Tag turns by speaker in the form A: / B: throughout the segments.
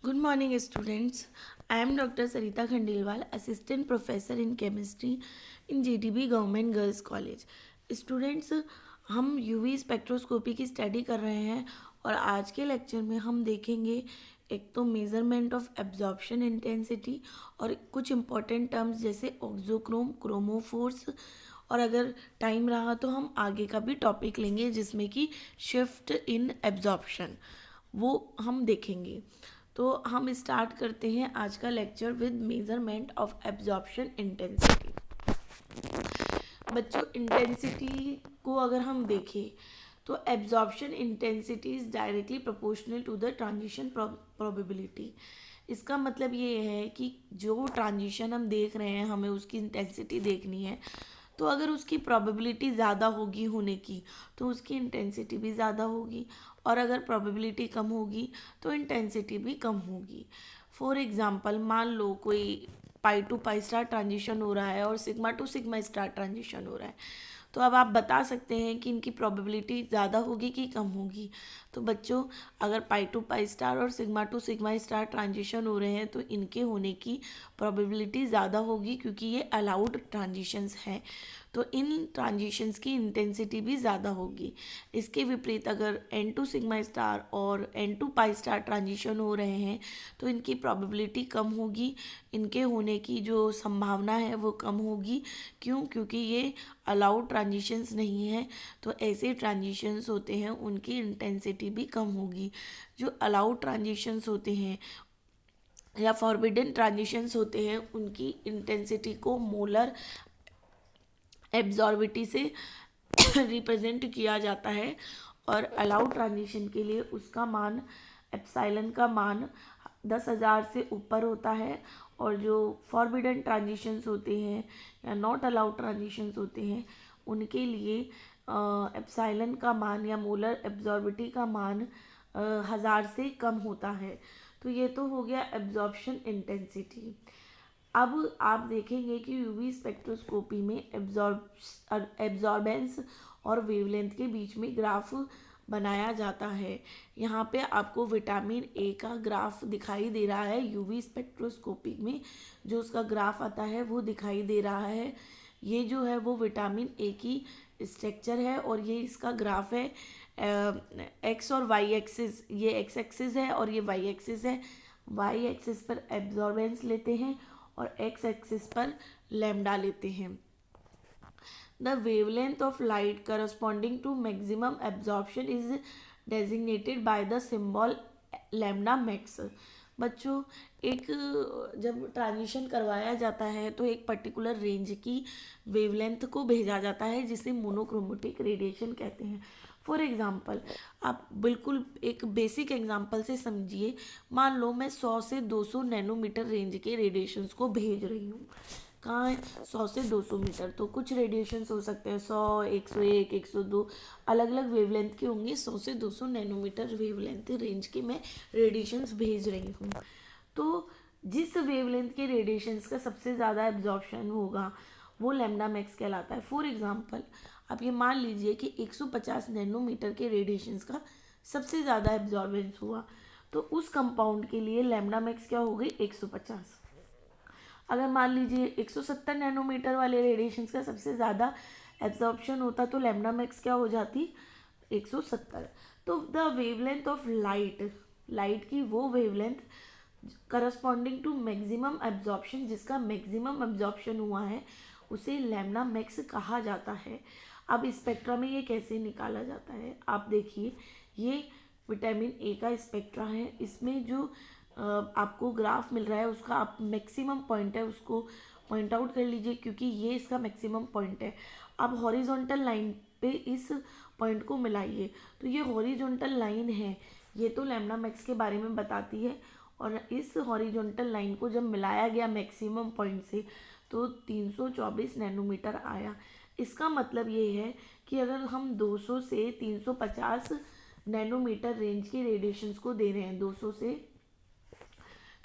A: Good morning, students. I am Dr. Sarita Khandelwal, Assistant Professor in Chemistry in JTB Government Girls College. Students, हम UV spectroscopy की study कर रहे हैं और आज के लेक्चर में हम देखेंगे एक तो मेज़रमेंट ऑफ एब्जॉर्प्शन इंटेंसिटी और कुछ इम्पॉर्टेंट टर्म्स जैसे ऑक्सोक्रोम, क्रोमोफोर्स और अगर टाइम रहा तो हम आगे का भी टॉपिक लेंगे जिसमें कि शिफ्ट इन एब्जॉर्प्शन वो हम देखेंगे। तो हम स्टार्ट करते हैं आज का lecture with measurement of absorption intensity. बच्चों, इंटेंसिटी को अगर हम देखें तो absorption intensity is directly proportional to the transition probability. इसका मतलब ये है कि जो ट्रांजिशन हम देख रहे हैं हमें उसकी इंटेंसिटी देखनी है, तो अगर उसकी प्रोबेबिलिटी ज़्यादा होगी होने की तो उसकी इंटेंसिटी भी ज़्यादा होगी, और अगर प्रोबेबिलिटी कम होगी तो इंटेंसिटी भी कम होगी। फॉर एग्ज़ाम्पल, मान लो कोई पाई टू पाई स्टार ट्रांजिशन हो रहा है और sigma two sigma star transition हो रहा है, तो अब आप बता सकते हैं कि इनकी प्रोबेबिलिटी ज़्यादा होगी कि कम होगी। तो बच्चों, अगर पाई टू पाई स्टार और sigma two sigma star transition हो रहे हैं तो इनके होने की प्रोबेबिलिटी ज़्यादा होगी क्योंकि ये अलाउड ट्रांजिशंस हैं, तो इन ट्रांजिशंस की इंटेंसिटी भी ज़्यादा होगी। इसके विपरीत अगर एन टू सिग्मा स्टार और n to pi star transition हो रहे हैं तो इनकी प्रोबेबिलिटी कम होगी, इनके होने की जो संभावना है वो कम होगी। क्यों? क्योंकि ये अलाउड ट्रांजिशंस नहीं है, तो ऐसे ट्रांजिशंस होते हैं उनकी इंटेंसिटी भी कम होगी। जो अलाउड ट्रांजिशंस होते हैं या फॉरबिडन ट्रांजिशंस होते हैं उनकी इंटेंसिटी को मोलर एब्जॉर्बिटी से रिप्रेजेंट किया जाता है, और अलाउड ट्रांजिशन के लिए उसका मान एप्सिलॉन का मान 10,000 से ऊपर होता है, और जो फॉरबिडन ट्रांजिशंस होते हैं या नॉट अलाउड ट्रांजिशंस होते हैं उनके लिए एप्सिलॉन का मान या मोलर एब्जॉर्बिटी का मान 1,000 से कम होता है। तो ये तो हो गया एब्जॉर्प्शन इंटेंसिटी। अब आप देखेंगे कि यूवी स्पेक्ट्रोस्कोपी में एब्जॉर्बेंस और वेवलेंथ के बीच में ग्राफ बनाया जाता है। यहाँ पे आपको विटामिन ए का ग्राफ दिखाई दे रहा है यूवी स्पेक्ट्रोस्कोपी में, जो उसका ग्राफ आता है वो दिखाई दे रहा है। ये जो है वो विटामिन ए की स्ट्रक्चर है और ये इसका ग्राफ है। एक्स और वाई एक्सिस, ये एक्स एक्सिस है और ये वाई एक्सिस है। वाई एक्सिस पर एब्जॉर्बेंस लेते हैं और एक्स एक्सिस पर लैम्डा लेते हैं। The wavelength of light corresponding to maximum absorption is designated by the symbol lambda max. बच्चों, एक जब ट्रांजिशन करवाया जाता है तो एक पर्टिकुलर रेंज की वेवलेंथ को भेजा जाता है जिसे मोनोक्रोमेटिक रेडिएशन कहते हैं। फॉर एग्ज़ाम्पल, आप बिल्कुल एक बेसिक एग्जांपल से समझिए। मान लो मैं 100 से 200 नैनोमीटर रेंज के रेडिएशंस को भेज रही हूँ। कहाँ है? 100 से 200 मीटर। तो कुछ रेडिएशंस हो सकते हैं 100, 101, 102, अलग अलग वेवलेंथ के होंगे। 100 से 200 नैनोमीटर वेवलेंथ रेंज के मैं रेडिएशंस भेज रही हूँ। तो जिस वेवलेंथ के रेडिएशंस का सबसे ज़्यादा एब्जॉर्प्शन होगा वो लैम्डा मैक्स कहलाता है। फॉर एग्जांपल, आप ये मान लीजिए कि 150 नैनोमीटर के रेडिएशंस का सबसे ज़्यादा एब्जॉर्बेंस हुआ, तो उस कंपाउंड के लिए लैम्डा मैक्स क्या हो गई? 150। अगर मान लीजिए 170 नैनोमीटर वाले रेडिएशंस का सबसे ज़्यादा एब्जॉर्प्शन होता तो लैम्डा मैक्स क्या हो जाती? 170। तो द वेवलेंथ ऑफ लाइट की वो wavelength corresponding to maximum absorption, जिसका मैक्सिमम एब्जॉर्प्शन हुआ है, उसे लैम्डा मैक्स कहा जाता है। अब स्पेक्ट्रा में ये कैसे निकाला जाता है आप देखिए। ये विटामिन ए का स्पेक्ट्रा है। इसमें जो आपको ग्राफ मिल रहा है उसका आप मैक्सिमम पॉइंट है उसको पॉइंट आउट कर लीजिए, क्योंकि ये इसका मैक्सिमम पॉइंट है। अब हॉरिजॉन्टल लाइन पे इस पॉइंट को मिलाइए, तो ये हॉरिजॉन्टल लाइन है, ये तो लैम्डा मैक्स के बारे में बताती है। और इस हॉरिजॉन्टल लाइन को जब मिलाया गया मैक्सिमम पॉइंट से तो 324 नैनोमीटर आया। इसका मतलब ये है कि अगर हम 200 से 350 नैनोमीटर रेंज के रेडिएशंस को दे रहे हैं, 200 से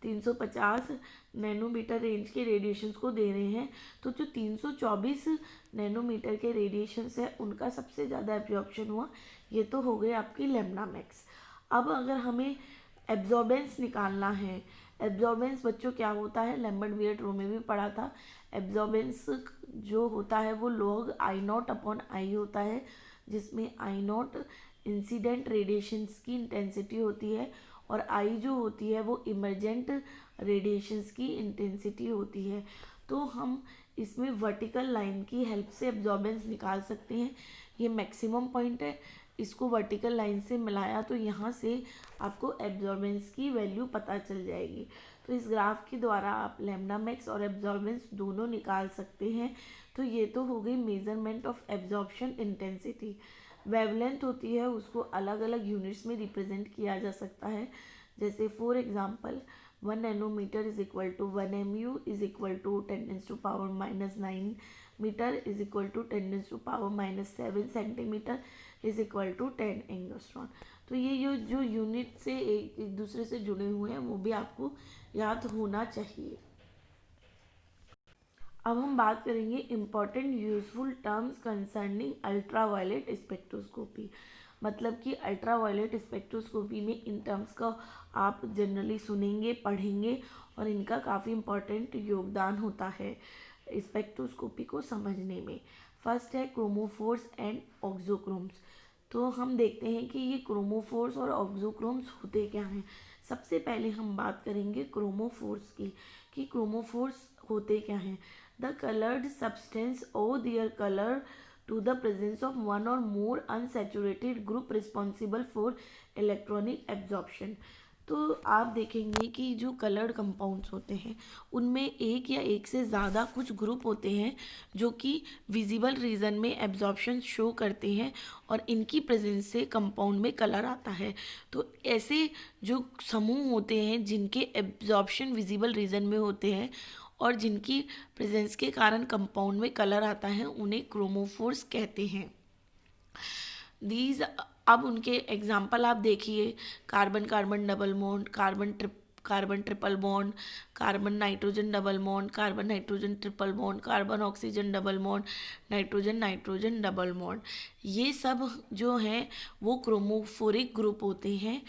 A: 350 नैनोमीटर रेंज के रेडिएशंस को दे रहे हैं, तो जो 324 नैनोमीटर के रेडिएशंस है उनका सबसे ज़्यादा एब्जॉर्प्शन हुआ, ये तो हो गए आपकी लैम्डा मैक्स। अब अगर हमें एब्जॉर्बेंस निकालना है। एब्जॉर्बेंस बच्चों क्या होता है, लैम्बर्ट वियर्ट रो में भी पढ़ा था। एब्जॉर्बेंस जो होता है वो log I0 अपॉन आई होता है, जिसमें I0 इंसिडेंट रेडिएशंस की इंटेंसिटी होती है और आई जो होती है वो इमरजेंट रेडिएशंस की इंटेंसिटी होती है। तो हम इसमें वर्टिकल लाइन की हेल्प से एब्जॉर्बेंस निकाल सकते हैं। ये मैक्सिमम पॉइंट है, इसको वर्टिकल लाइन से मिलाया तो यहाँ से आपको एब्जॉर्बेंस की वैल्यू पता चल जाएगी। तो इस ग्राफ के द्वारा आप लैम्डा मैक्स और एब्जॉर्बेंस दोनों निकाल सकते हैं। तो ये तो हो गई measurement of absorption intensity. Wavelength होती है उसको अलग अलग यूनिट्स में रिप्रेजेंट किया जा सकता है। जैसे for example 1 nanometre is equal to 1 MU is equal to 10⁻⁻9 metre is equal to 10⁻⁻7 centimetre is equal to 10 angstrom. तो ये जो यूनिट से एक दूसरे से जुड़े हुए हैं वो भी आपको याद होना चाहिए। अब हम बात करेंगे important useful terms concerning ultraviolet spectroscopy. मतलब कि अल्ट्रावायलेट स्पेक्ट्रोस्कोपी में इन टर्म्स का आप जनरली सुनेंगे, पढ़ेंगे और इनका काफ़ी इम्पॉर्टेंट योगदान होता है स्पेक्ट्रोस्कोपी को समझने में। फर्स्ट है क्रोमोफोर्स एंड ऑक्सोक्रोम्स। तो हम देखते हैं कि ये क्रोमोफोर्स और ऑक्सोक्रोम्स होते क्या हैं। सबसे पहले हम बात करेंगे क्रोमोफोर्स की, कि क्रोमोफोर्स होते क्या हैं। The coloured substance owe their colour to the presence of one or more unsaturated group responsible for electronic absorption. तो आप देखेंगे कि जो कलर्ड कंपाउंड्स होते हैं उनमें एक या एक से ज़्यादा कुछ ग्रुप होते हैं जो कि विजिबल रीजन में एब्जॉर्प्शन शो करते हैं और इनकी प्रेजेंस से कंपाउंड में कलर आता है। तो ऐसे जो समूह होते हैं जिनके एब्जॉर्प्शन विजिबल रीजन में होते हैं और जिनकी प्रेजेंस के कारण कंपाउंड में कलर आता है उन्हें क्रोमोफोर्स कहते हैं। दीज अब उनके एग्जाम्पल आप देखिए, carbon carbon double bond, carbon triple bond, carbon nitrogen double bond, carbon nitrogen triple bond, carbon oxygen double bond, nitrogen nitrogen double bond. ये सब जो हैं वो क्रोमोफोरिक ग्रुप होते हैं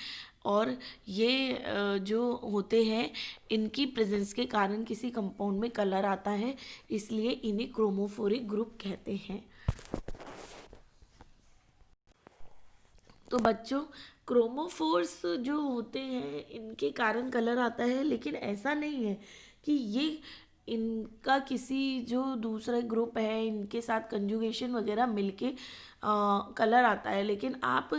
A: और ये जो होते हैं इनकी प्रेजेंस के कारण किसी कंपाउंड में कलर आता है, इसलिए इन्हें क्रोमोफोरिक ग्रुप कहते हैं। तो बच्चों क्रोमोफोर्स जो होते हैं इनके कारण कलर आता है, लेकिन ऐसा नहीं है कि ये इनका किसी जो दूसरा ग्रुप है इनके साथ कंजुगेशन वगैरह मिलके कलर आता है। लेकिन आप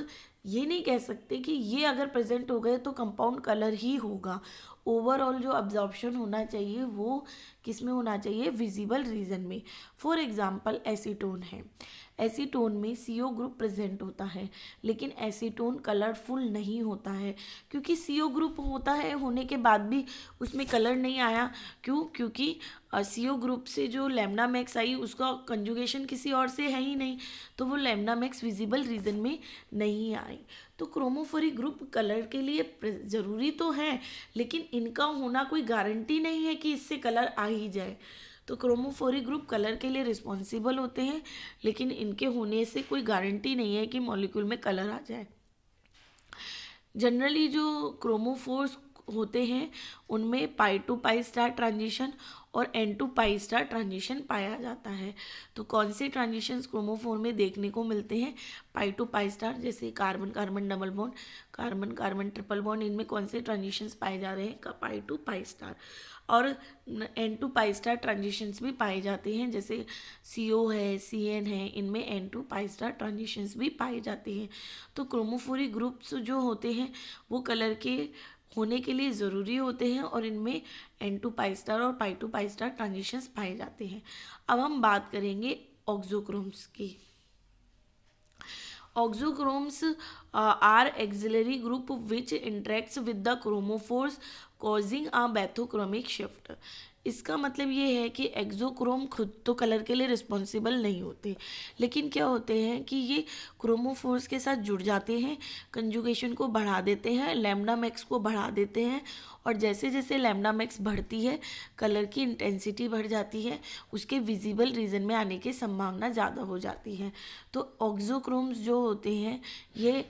A: ये नहीं कह सकते कि ये अगर प्रेजेंट हो गए तो कंपाउंड कलर ही होगा। ओवरऑल जो अब्जॉर्प्शन होना चाहिए वो किस में होना चाहिए, विजिबल रीजन में। फॉर एग्जांपल एसीटोन है, एसीटोन में CO ग्रुप प्रेजेंट होता है लेकिन एसीटोन कलरफुल नहीं होता है क्योंकि CO ग्रुप होता है होने के बाद भी उसमें कलर नहीं आया। क्यों? क्योंकि CO ग्रुप से जो लैम्डा मैक्स आई उसका कंजुगेशन किसी और से है ही नहीं, तो वो लैम्डा मैक्स विजिबल रीजन में नहीं आई। तो क्रोमोफोरिक ग्रुप कलर के लिए ज़रूरी तो है लेकिन इनका होना कोई गारंटी नहीं है कि इससे कलर आ ही जाए। तो क्रोमोफोरिक ग्रुप कलर के लिए रिस्पॉन्सिबल होते हैं लेकिन इनके होने से कोई गारंटी नहीं है कि मॉलिक्यूल में कलर आ जाए। जनरली जो क्रोमोफोर्स होते हैं उनमें pi to pi star transition और N to pi star transition पाया जाता है। तो कौन से ट्रांजिशंस क्रोमोफोर में देखने को मिलते हैं? पाई टू पाई स्टार, जैसे carbon carbon double bond, carbon carbon triple bond, इनमें कौन से ट्रांजिशंस पाए जा रहे हैं? Pi to pi star. और N to pi star transitions भी पाए जाते हैं, जैसे CO है, CN है, इनमें N to pi star transitions भी पाए जाते हैं। तो क्रोमोफोरिक ग्रुप्स जो होते हैं वो कलर के होने के लिए ज़रूरी होते हैं और इनमें N टू पाई स्टार और pi to pi star transitions पाए जाते हैं। अब हम बात करेंगे ऑक्सोक्रोम्स की। Auxochromes are auxiliary group which interacts with the chromophores causing a bathochromic shift. इसका मतलब ये है कि एक्सोक्रोम खुद तो कलर के लिए रिस्पॉन्सिबल नहीं होते, लेकिन क्या होते हैं कि ये क्रोमोफोर्स के साथ जुड़ जाते हैं, कंजुगेशन को बढ़ा देते हैं, लैम्डा मैक्स को बढ़ा देते हैं और जैसे जैसे लैम्डा मैक्स बढ़ती है कलर की इंटेंसिटी बढ़ जाती है, उसके विजिबल रीजन में आने की संभावना ज़्यादा हो जाती है। तो ऑक्सोक्रोम्स जो होते हैं ये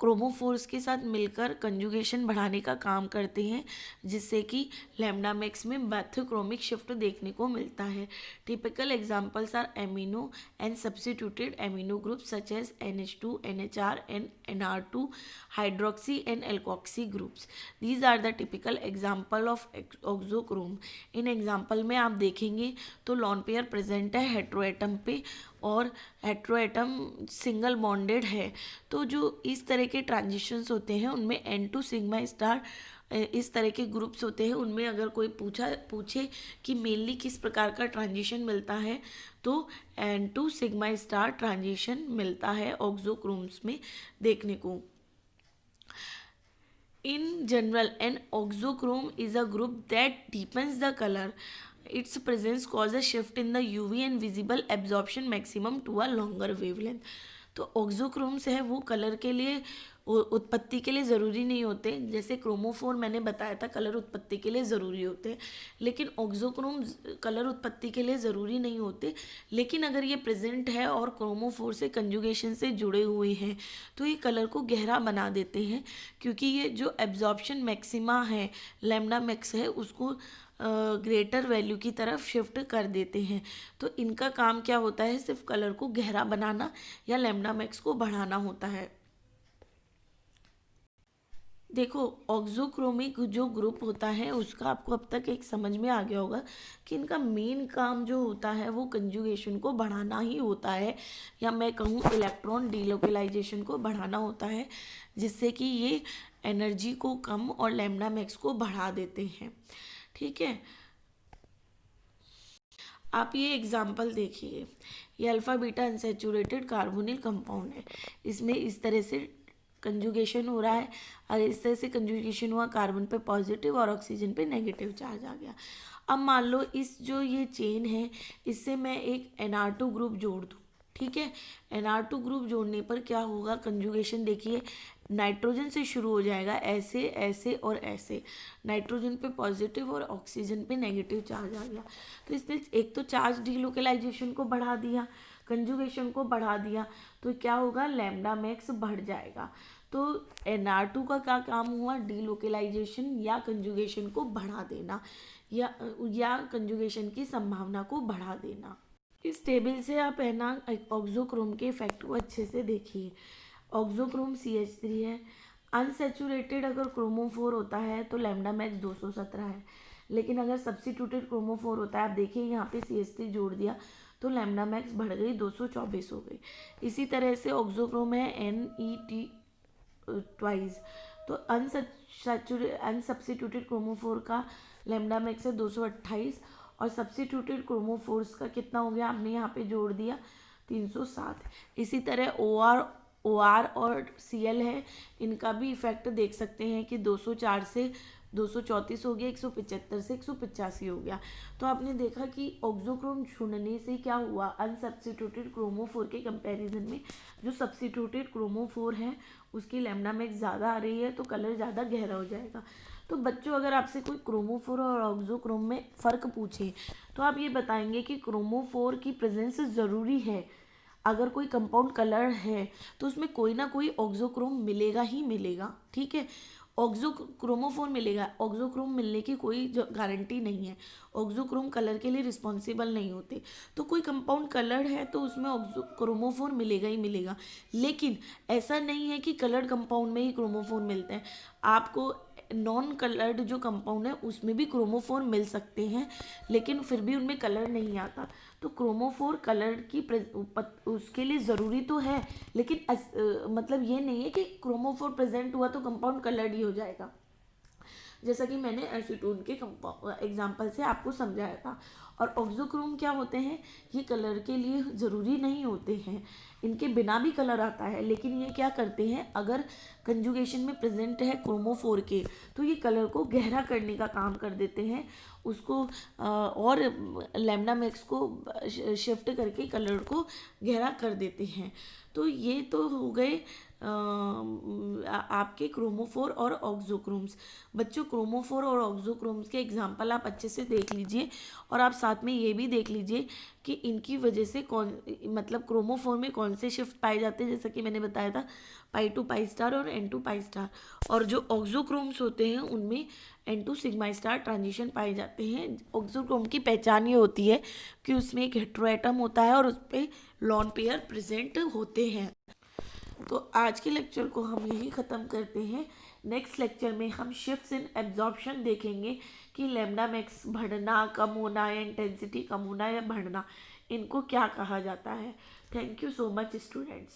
A: क्रोमोफोर्स के साथ मिलकर कंजुगेशन बढ़ाने का काम करते हैं, जिससे कि लैम्डा मैक्स में मैथोक्रोमिक शिफ्ट देखने को मिलता है। Typical examples are amino and substituted amino groups such as NH2, NHR and NR2, hydroxy and alkoxy groups. These are the typical example of auxochrome. इन एग्जाम्पल में आप देखेंगे तो लॉन पेयर प्रेजेंट है हेट्रोएटम पे और हेट्रोएटम सिंगल बॉन्डेड है। तो जो इस तरह के ट्रांजिशंस होते हैं उनमें N2 सिग्मा स्टार इस तरह के ग्रुप्स होते हैं, उनमें अगर कोई पूछे कि मेनली किस प्रकार का ट्रांजिशन मिलता है तो N2 सिग्मा स्टार ट्रांजिशन मिलता है ऑक्सोक्रोम्स में देखने को। In general, an oxochrome is a group that deepens the color. Its presence causes a shift in the UV and visible absorption maximum to a longer wavelength. तो auxochromes है वो colour के लिए उत्पत्ति के लिए ज़रूरी नहीं होते, जैसे क्रोमोफोर मैंने बताया था कलर उत्पत्ति के लिए ज़रूरी होते हैं, लेकिन ऑक्सोक्रोम कलर उत्पत्ति के लिए ज़रूरी नहीं होते। लेकिन अगर ये प्रेजेंट है और क्रोमोफोर से कंजुगेशन से जुड़े हुए हैं तो ये कलर को गहरा बना देते हैं, क्योंकि ये जो एब्जॉर्प्शन मैक्सिमा है लैम्डा मैक्स है उसको ग्रेटर वैल्यू की तरफ शिफ्ट कर देते हैं। तो इनका काम क्या होता है, सिर्फ कलर को गहरा बनाना या लैम्डा मैक्स को बढ़ाना होता है। देखो ऑक्सोक्रोमिक जो ग्रुप होता है उसका आपको अब तक एक समझ में आ गया होगा कि इनका मेन काम जो होता है वो कंजुगेशन को बढ़ाना ही होता है, या मैं कहूँ इलेक्ट्रॉन डीलोकलाइजेशन को बढ़ाना होता है, जिससे कि ये एनर्जी को कम और लैम्डा मैक्स को बढ़ा देते हैं। ठीक है, आप ये एग्जाम्पल देखिए, ये alpha beta unsaturated carbonyl compound है, इसमें इस तरह से कंजुगेशन हो रहा है। अगर इस तरह से कंजुगेशन हुआ कार्बन पे पॉजिटिव और ऑक्सीजन पे नेगेटिव चार्ज आ गया। अब मान लो इस जो ये चेन है इससे मैं एक NR2 ग्रुप जोड़ दूँ, ठीक है। NR2 ग्रुप जोड़ने पर क्या होगा, कंजुगेशन देखिए नाइट्रोजन से शुरू हो जाएगा, ऐसे ऐसे और ऐसे, नाइट्रोजन पे पॉजिटिव और ऑक्सीजन पे नेगेटिव चार्ज आ गया। तो इसने एक तो चार्ज डीलोकलाइजेशन को बढ़ा दिया, कंजुगेशन को बढ़ा दिया, तो क्या होगा, लैम्डा मैक्स बढ़ जाएगा। तो NR2 का क्या काम हुआ, डीलोकलाइजेशन या कंजुगेशन को बढ़ा देना या कंजुगेशन की संभावना को बढ़ा देना। इस टेबल से आप है ना ऑक्सोक्रोम के इफेक्ट को अच्छे से देखिए। ऑक्सोक्रोम CH3 है, अनसेचुरेटेड अगर क्रोमोफोर होता है तो लैम्डा मैक्स 217 है, लेकिन अगर सब्स्टिट्यूटेड क्रोमोफोर होता है, आप देखिए यहाँ पे CH3 जोड़ दिया तो लैम्डा मैक्स बढ़ गई 224 हो गई। इसी तरह से ऑक्सोक्रोम है NET ट्वाइस, तो अनसब्स्टिट्यूटेड क्रोमोफोर का लैम्डा मैक्स है 228 और सब्स्टिट्यूटेड क्रोमोफोर्स का कितना हो गया, आपने यहाँ पे जोड़ दिया 307। इसी तरह OR और Cl है, इनका भी इफेक्ट देख सकते हैं कि 204 से 234 हो गया, 175 से 185 हो गया। तो आपने देखा कि ऑक्सोक्रोम छूटने से क्या हुआ, अनसब्स्टिट्यूटेड क्रोमोफोर के कंपैरिजन में जो सब्स्टिट्यूटेड क्रोमोफोर है उसकी लैम्डा मैक्स ज़्यादा आ रही है, तो कलर ज़्यादा गहरा हो जाएगा। तो बच्चों अगर आपसे कोई क्रोमोफोर और ऑक्सोक्रोम में फ़र्क पूछे तो आप ये बताएंगे कि क्रोमोफोर की प्रेजेंस ज़रूरी है। अगर कोई कंपाउंड कलर है तो उसमें कोई ना कोई ऑक्सोक्रोम मिलेगा ही मिलेगा, ठीक है। क्रोमोफोर मिलेगा, ऑक्सोक्रोम मिलने की कोई गारंटी नहीं है। ऑक्सोक्रोम कलर के लिए रिस्पॉन्सिबल नहीं होते, तो कोई कंपाउंड कलर है तो उसमें क्रोमोफोर मिलेगा ही मिलेगा। लेकिन ऐसा नहीं है कि कलर्ड कंपाउंड में ही क्रोमोफोर मिलते हैं, आपको नॉन कलर्ड जो कंपाउंड है उसमें भी क्रोमोफोर मिल सकते हैं, लेकिन फिर भी उनमें कलर नहीं आता। तो क्रोमोफोर कलर की उसके लिए ज़रूरी तो है, लेकिन मतलब ये नहीं है कि क्रोमोफोर प्रेजेंट हुआ तो कंपाउंड कलर्ड ही हो जाएगा, जैसा कि मैंने एसीटोन के एग्जाम्पल से आपको समझाया था। और ऑक्सोक्रोम क्या होते हैं, ये कलर के लिए ज़रूरी नहीं होते हैं, इनके बिना भी कलर आता है, लेकिन ये क्या करते हैं, अगर कंजुगेशन में प्रेजेंट है क्रोमोफोर के तो ये कलर को गहरा करने का काम कर देते हैं, उसको और लैम्डा मैक्स को शिफ्ट करके कलर को गहरा कर देते हैं। तो ये तो हो गए आपके क्रोमोफोर और ऑक्सोक्रोम्स। बच्चों, क्रोमोफोर और ऑक्सोक्रोम्स के एग्जाम्पल आप अच्छे से देख लीजिए और आप साथ में ये भी देख लीजिए कि इनकी वजह से कौन, मतलब क्रोमोफोर में कौन से शिफ्ट पाए जाते हैं, जैसा कि मैंने बताया था पाई टू पाई स्टार और एन टू पाई स्टार। और जो ऑक्सोक्रोम्स होते हैं उनमें n to sigma star transition पाए जाते हैं। ऑक्सोक्रोम की पहचान ये होती है कि उसमें एक हेटेरोएटम होता है और उस पर लॉन पेयर प्रेजेंट होते हैं। तो आज के लेक्चर को हम यही ख़त्म करते हैं। नेक्स्ट लेक्चर में हम शिफ्ट्स इन एब्जॉर्प्शन देखेंगे कि लैम्डा मैक्स बढ़ना, कम होना या इंटेंसिटी कम होना या बढ़ना, इनको क्या कहा जाता है। Thank you so much students.